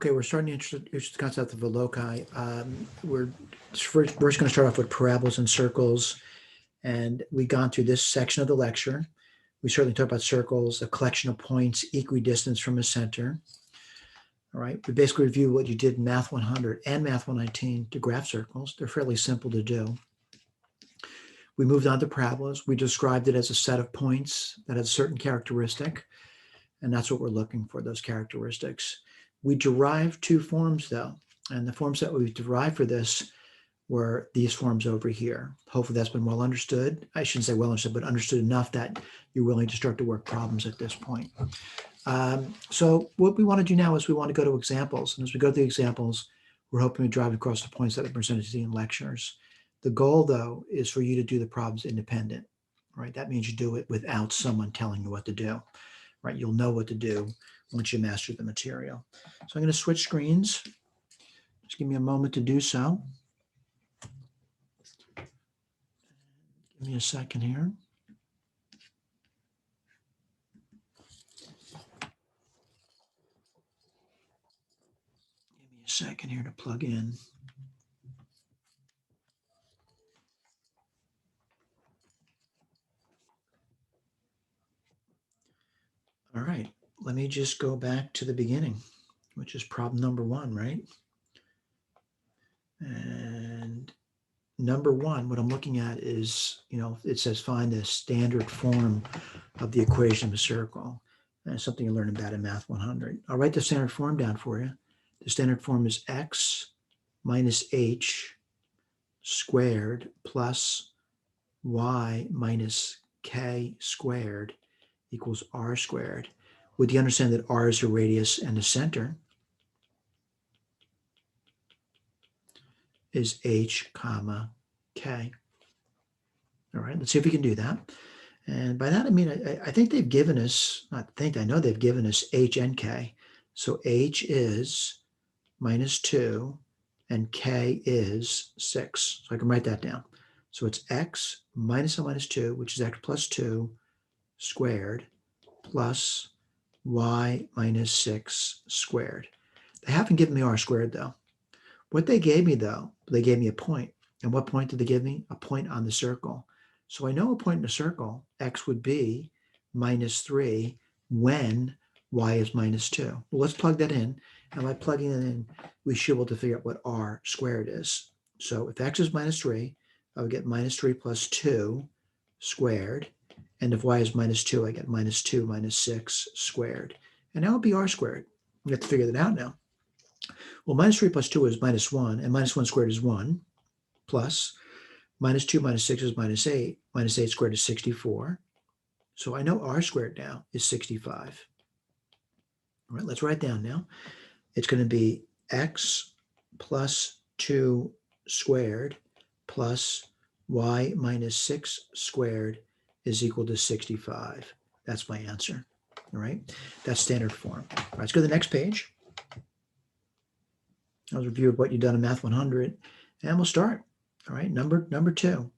Okay, we're starting to introduce the concept of a loci. We're first going to start off with parabolas and circles. And we've gone through this section of the lecture. We certainly talked about circles, a collection of points equidistant from a center. All right, we basically reviewed what you did in Math 100 and Math 119 to graph circles. They're fairly simple to do. We moved on to parabolas. We described it as a set of points that has a certain characteristic, and that's what we're looking for, those characteristics. We derived two forms, though, and the forms that we've derived for this were these forms over here. Hopefully that's been well understood. I shouldn't say well understood, but understood enough that you're willing to start to work problems at this point. So what we want to do now is we want to go to examples. And as we go to the examples, we're hoping to drive across the points that are presented to you in lectures. The goal, though, is for you to do the problems independent, right? That means you do it without someone telling you what to do, right? You'll know what to do once you master the material. So I'm going to switch screens. Just give me a moment to do so. Give me a second here. Give me a second here to plug in. All right, let me just go back to the beginning, which is problem number one, right? And number one, what I'm looking at is, it says find the standard form of the equation of a circle. And it's something you learned about in Math 100. I'll write the standard form down for you. The standard form is x minus h squared plus y minus k squared equals r squared. With you understand that r is the radius and the center is h comma k. All right, let's see if we can do that. And by that, I mean, I think they've given us, I know they've given us h and k. So h is minus 2 and k is 6. So I can write that down. So it's x minus a minus 2, which is x plus 2 squared plus y minus 6 squared. They haven't given me r squared, though. What they gave me, though, they gave me a point. And what point did they give me? A point on the circle. So I know a point in a circle, x would be minus 3 when y is minus 2. Well, let's plug that in. And by plugging it in, we should be able to figure out what r squared is. So if x is minus 3, I would get minus 3 plus 2 squared. And if y is minus 2, I get minus 2 minus 6 squared. And that would be r squared. We have to figure that out now. Well, minus 3 plus 2 is minus 1, and minus 1 squared is 1, plus minus 2 minus 6 is minus 8. Minus 8 squared is 64. So I know r squared now is 65. All right, let's write down now. It's going to be x plus 2 squared plus y minus 6 squared is equal to 65. That's my answer. All right, that's standard form. All right, let's go to the next page. I'll review what you've done in Math 100, and we'll start. All right, number two.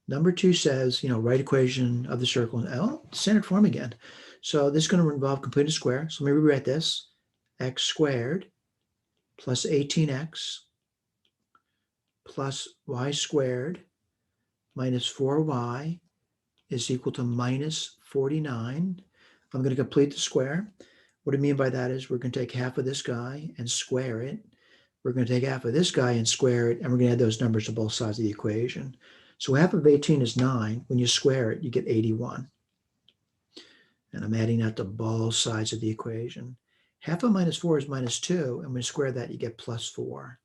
Number two says, write equation of the circle. Oh, standard form again. So this is going to involve completing a square. So let me rewrite this. X squared plus 18x plus y squared minus 4y is equal to minus 49. I'm going to complete the square. What I mean by that is we're going to take half of this guy and square it. We're going to take half of this guy and square it, and we're going to add those numbers to both sides of the equation. So half of 18 is 9. When you square it, you get 81. And I'm adding that to both sides of the equation. Half of minus 4 is minus 2, and when you square that, you get plus 4.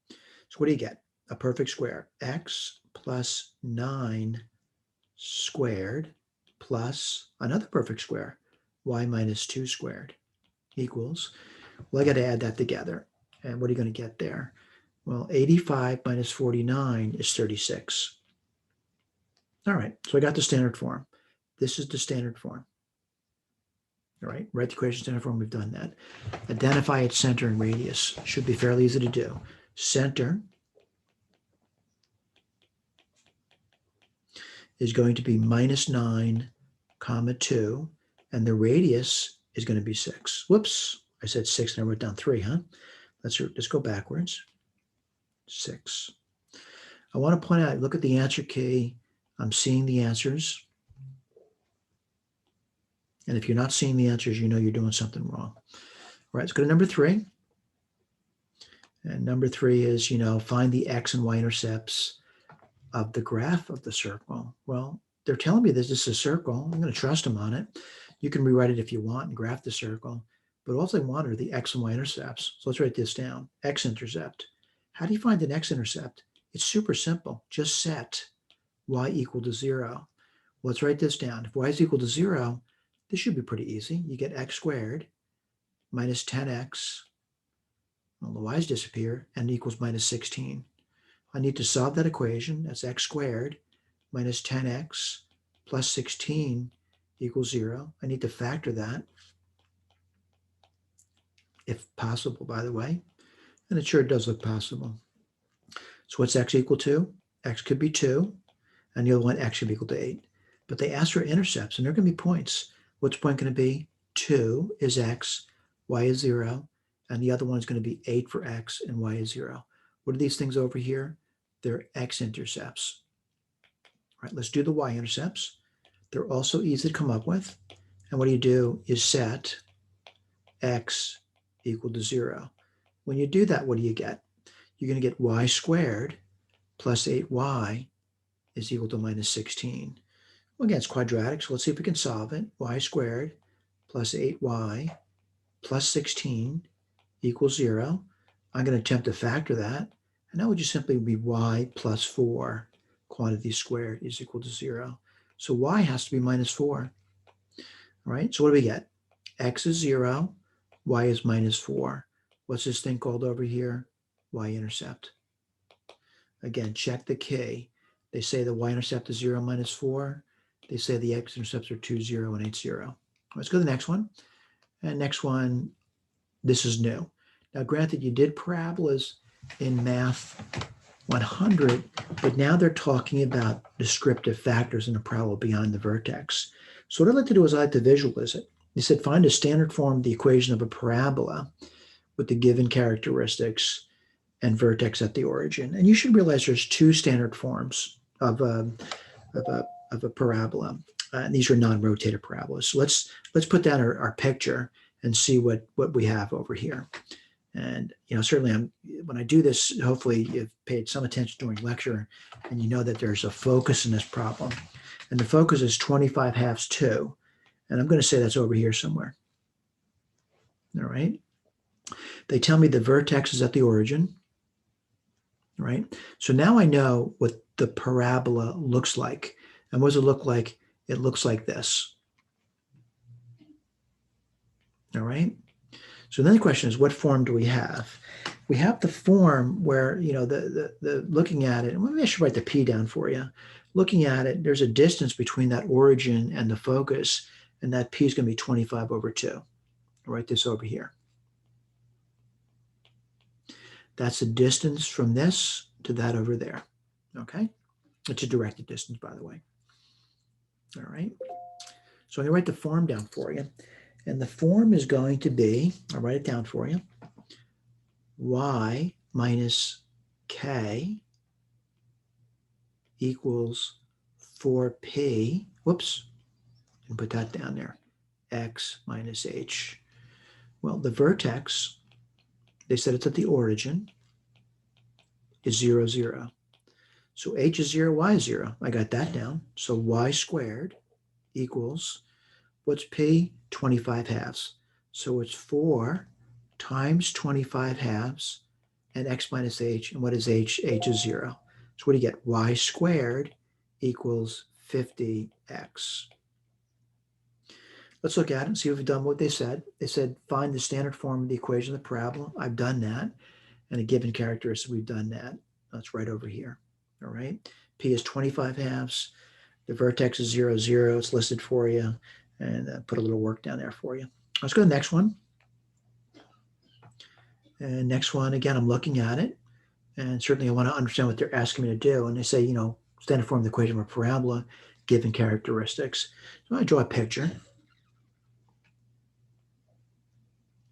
So what do you get? A perfect square. X plus 9 squared plus another perfect square, y minus 2 squared equals, well, I got to add that together. And what are you going to get there? Well, 85 minus 49 is 36. All right, so I got the standard form. This is the standard form. All right, write the equation standard form, we've done that. Identify its center and radius. Should be fairly easy to do. Center is going to be minus 9, comma 2, and the radius is going to be 6. Whoops, I I said 6 and I wrote down 3, huh? Let's go backwards. 6. I want to point out, look at the answer key. I'm seeing the answers. And if you're not seeing the answers, you know you're doing something wrong. All right, let's go to number 3. And number 3 is, find the X and Y-intercepts of the graph of the circle. Well, they're telling me this is a circle. I'm going to trust them on it. You can rewrite it if you want and graph the circle. But all they want are the X and Y-intercepts. So let's write this down. X-intercept. How do you find an X-intercept? It's super simple. Just set Y equal to 0. Let's write this down. If Y is equal to 0, this should be pretty easy. You get X squared minus 10X. Well, the Y's disappear and equals minus 16. I need to solve that equation. That's X squared minus 10X plus 16 equals 0. I need to factor that, if possible, by the way. And it sure does look possible. So what's X equal to? X could be 2, and the other one, X should be equal to 8. But they asked for intercepts, and they're going to be points. What's point going to be? 2 is X, Y is 0, and the other one is going to be 8 for X, and Y is 0. What are these things over here? They're X-intercepts. All right, let's do the Y-intercepts. They're also easy to come up with. And what do? You set X equal to 0. When you do that, what do you get? You're going to get Y squared plus 8Y is equal to minus 16. Well, again, it's quadratic, so let's see if we can solve it. Y squared plus 8Y plus 16 equals 0. I'm going to attempt to factor that, and that would just simply be Y plus 4 quantity squared is equal to 0. So Y has to be minus 4. All right, so what do we get? X is 0, Y is minus 4. What's this thing called over here? Y-intercept. Again, check the key. They say the Y-intercept is 0 minus 4. They say the X-intercepts are 2, 0, and 8, 0. Let's go to the next one. And next one, this is new. Now, granted, you did parabolas in Math 100, but now they're talking about descriptive factors in a parabola beyond the vertex. So what I'd like to do is I'd like to visualize it. They said find a standard form of the equation of a parabola with the given characteristics and vertex at the origin. And you should realize there's 2 standard forms of a parabola. And these are non-rotated parabolas. So let's put down our picture and see what we have over here. And certainly when I do this, hopefully you've paid some attention during lecture, and you know that there's a focus in this problem. And the focus is 25 halves 2. And I'm going to say that's over here somewhere. All right. They tell me the vertex is at the origin. Right. So now I know what the parabola looks like. And what does it look like? It looks like this. All right. So then the question is, what form do we have? We have the form where, the looking at it, and maybe I should write the P down for you. Looking at it, there's a distance between that origin and the focus, and that P is going to be 25 over 2. I'll write this over here. That's the distance from this to that over there. Okay? It's a directed distance, by the way. All right. So I'm going to write the form down for you. And the form is going to be, I'll write it down for you, Y minus K equals 4P, whoops, and put that down there, X minus H. Well, the vertex, they said it's at the origin, is 0, 0. So H is 0, Y is 0. I got that down. So Y squared equals, what's P? 25 halves. So it's 4 times 25 halves and X minus H. And what is H? H is 0. So what do you get? Y squared equals 50X. Let's look at it and see if we've done what they said. They said find the standard form of the equation of the parabola. I've done that. And a given characteristic, we've done that. That's right over here. All right. P is 25 halves. The vertex is 0, 0. It's listed for you. And put a little work down there for you. Let's go to the next one. And next one, again, I'm looking at it. And certainly I want to understand what they're asking me to do. And they say, standard form of the equation of a parabola, given characteristics. So I draw a picture.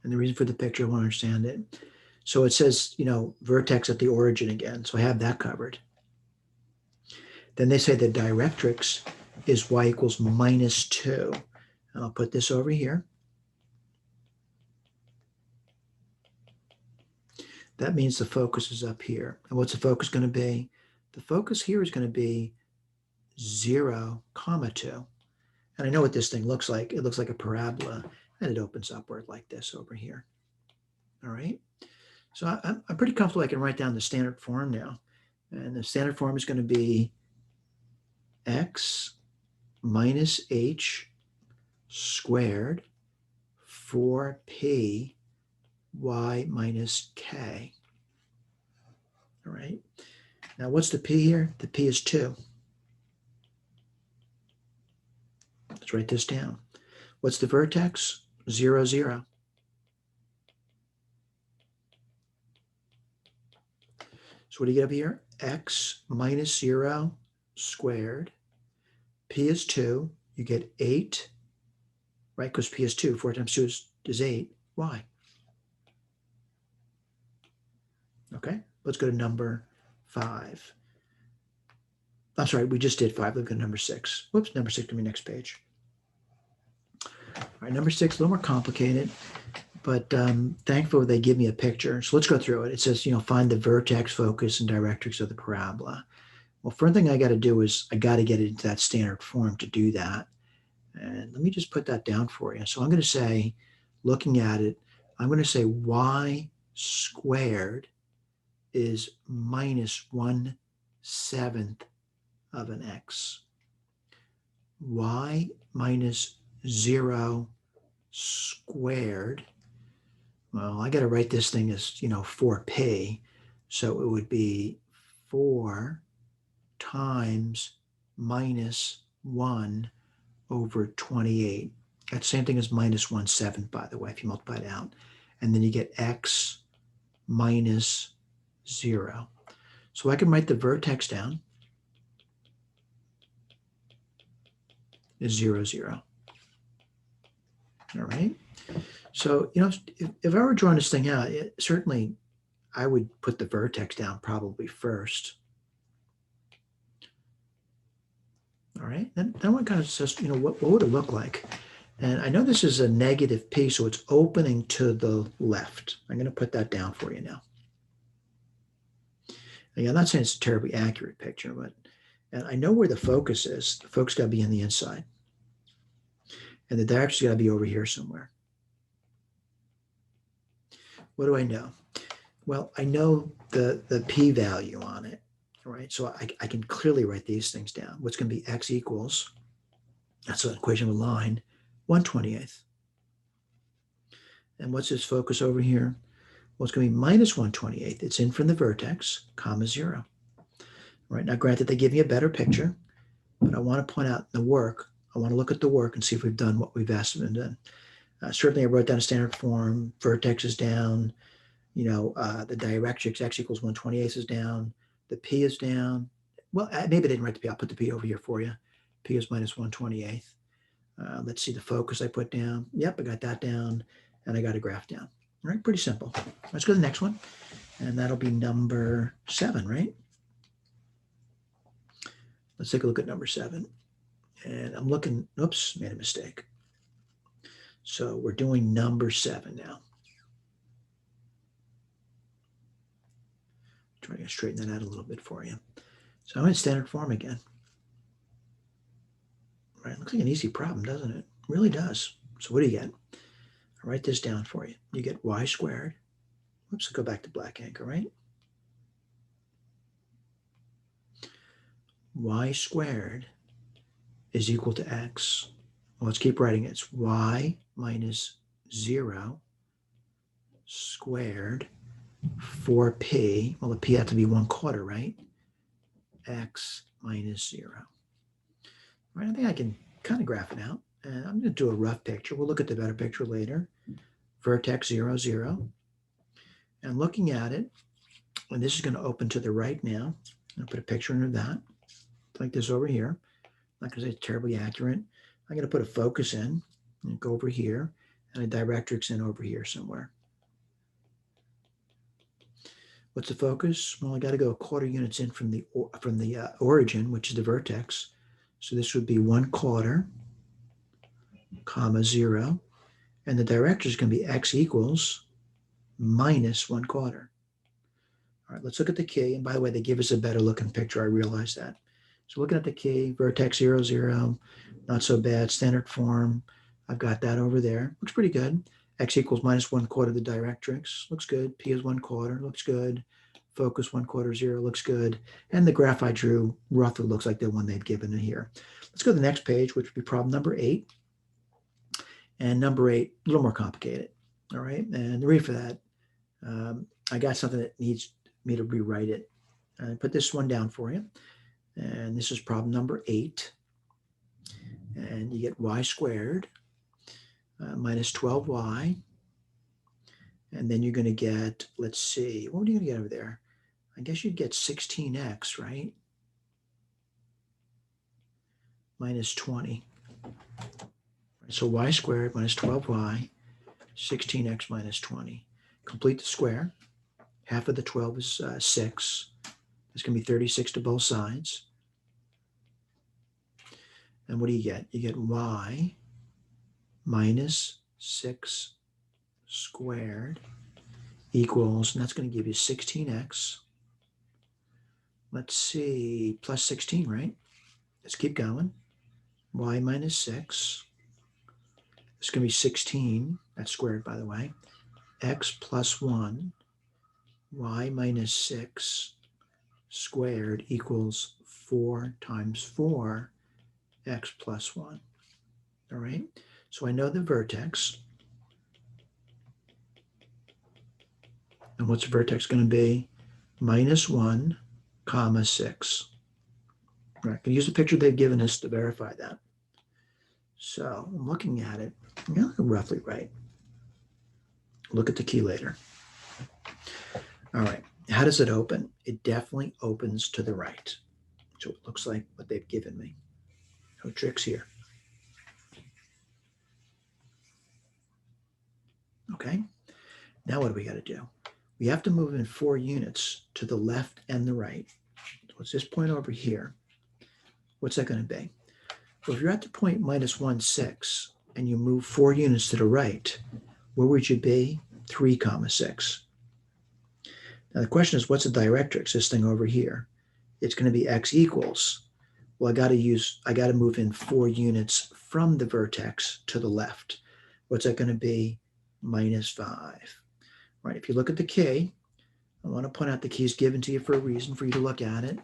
And the reason for the picture, I want to understand it. So it says, vertex at the origin again. So I have that covered. Then they say the directrix is y equals -2. And I'll put this over here. That means the focus is up here. And what's the focus going to be? The focus here is going to be 0, 2. And I know what this thing looks like. It looks like a parabola, and it opens upward like this over here. All right. So I'm pretty comfortable I can write down the standard form now. And the standard form is going to be x minus h squared 4p y minus k. All right. Now, what's the p here? The p is 2. Let's write this down. What's the vertex? 0, 0. So what do you get up here? X minus 0 squared. P is 2. You get 8, right? Because P is 2. 4 times 2 is 8. Y. Okay, let's go to number 5. I'm sorry, we just did 5. Let's go to number 6. Whoops, number 6 to be next page. All right, number 6, a little more complicated, but thankfully they give me a picture. So let's go through it. It says, find the vertex, focus, and directrix of the parabola. Well, first thing I got to do is I got to get it into that standard form to do that. And let me just put that down for you. So I'm going to say, looking at it, I'm going to say y squared is minus 1/7 of an x. Y minus 0 squared. Well, I got to write this thing as, 4p. So it would be 4 times minus 1 over 28. That's the same thing as minus 1/7, by the way, if you multiply it out. And then you get x minus 0. So I can write the vertex down is 0, 0. All right. So, if I were drawing this thing out, certainly I would put the vertex down probably first. All right. Then one kind of says, what would it look like? And I know this is a negative p, so it's opening to the left. I'm going to put that down for you now. Again, I'm not saying it's a terribly accurate picture, but and I know where the focus is. The focus got to be on the inside. And the directrix got to be over here somewhere. What do I know? Well, I know the p-value on it, all right? So I can clearly write these things down. What's going to be x equals, that's an equation of a line, 1/28. And what's its focus over here? Well, it's going to be minus 1/28. It's in from the vertex, comma 0. All right, now granted, they give me a better picture, but I want to point out the work. I want to look at the work and see if we've done what we've asked them to do. Certainly, I wrote down a standard form. Vertex is down. The directrix x equals 1/28 is down. The p is down. Well, maybe I didn't write the p. I'll put the p over here for you. P is minus 1/28. Let's see the focus I put down. Yep, I got that down, and I got a graph down. All right, pretty simple. Let's go to the next one, and that'll be number 7, right? Let's take a look at number 7. And I'm looking, oops, made a mistake. So we're doing number 7 now. Trying to straighten that out a little bit for you. So I'm in standard form again. All right, looks like an easy problem, doesn't it? It really does. So what do you get? I'll write this down for you. You get y squared. Oops, go back to black ink, all right? Y squared is equal to x. Well, let's keep writing it. It's y minus 0 squared 4p. Well, the p had to be 1/4, right? X minus 0. All right, I think I can kind of graph it out. And I'm going to do a rough picture. We'll look at the better picture later. Vertex 0, 0. And looking at it, and this is going to open to the right now. I'll put a picture under that, like this over here. I'm not going to say it's terribly accurate. I'm going to put a focus in and go over here. and a directrix in over here somewhere. What's the focus? Well, I got to go 1/4 units in from the origin, which is the vertex. So this would be 1/4, comma 0. And the directrix is going to be x equals minus 1/4. All right, let's look at the key. And by the way, they give us a better looking picture. I realize that. So looking at the key, vertex 0, 0, not so bad. Standard form, I've got that over there. Looks pretty good. X equals minus 1/4 the directrix. Looks good. P is 1/4. Looks good. Focus 1/4, 0. Looks good. And the graph I drew roughly looks like the one they've given in here. Let's go to the next page, which would be problem number 8. And number 8, a little more complicated. All right. And the reason for that, I got something that needs me to rewrite it. I put this one down for you. And this is problem number 8. And you get y squared minus 12y. And then you're going to get, let's see, what are you going to get over there? I guess you'd get 16x, right? Minus 20. So y squared minus 12y, 16x minus 20. Complete the square. Half of the 12 is 6. It's going to be 36 to both sides. And what do you get? You get y minus 6 squared equals, and that's going to give you 16x. Let's see, plus 16, right? Let's keep going. Y minus 6. It's going to be 16. That's squared, by the way. X plus 1. Y minus 6 squared equals 4 times 4. X plus 1. All right. So I know the vertex. And what's the vertex going to be? Minus 1, comma 6. All right. I can use the picture they've given us to verify that. So I'm looking at it. Yeah, roughly right. Look at the key later. All right. How does it open? It definitely opens to the right. So it looks like what they've given me. No tricks here. Okay. Now what do we got to do? We have to move in 4 units to the left and the right. So it's this point over here. What's that going to be? Well, if you're at the point minus 1, 6, and you move 4 units to the right, where would you be? 3, comma 6. Now the question is, what's the directrix, this thing over here? It's going to be x equals. Well, I got to move in 4 units from the vertex to the left. What's that going to be? Minus 5. Right, if you look at the key, I want to point out the key is given to you for a reason, for you to look at it.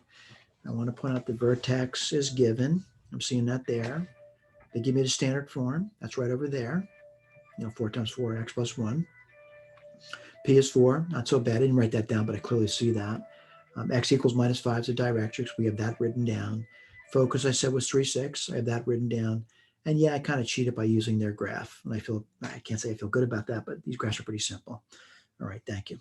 I want to point out the vertex is given. I'm seeing that there. They give me the standard form. That's right over there. 4 times 4, x plus 1. P is 4. Not so bad. I didn't write that down, but I clearly see that. X equals minus 5 is a directrix. We have that written down. Focus, I said, was 3, 6. I have that written down. And yeah, I kind of cheated by using their graph. And I can't say I feel good about that, but these graphs are pretty simple. All right, thank you.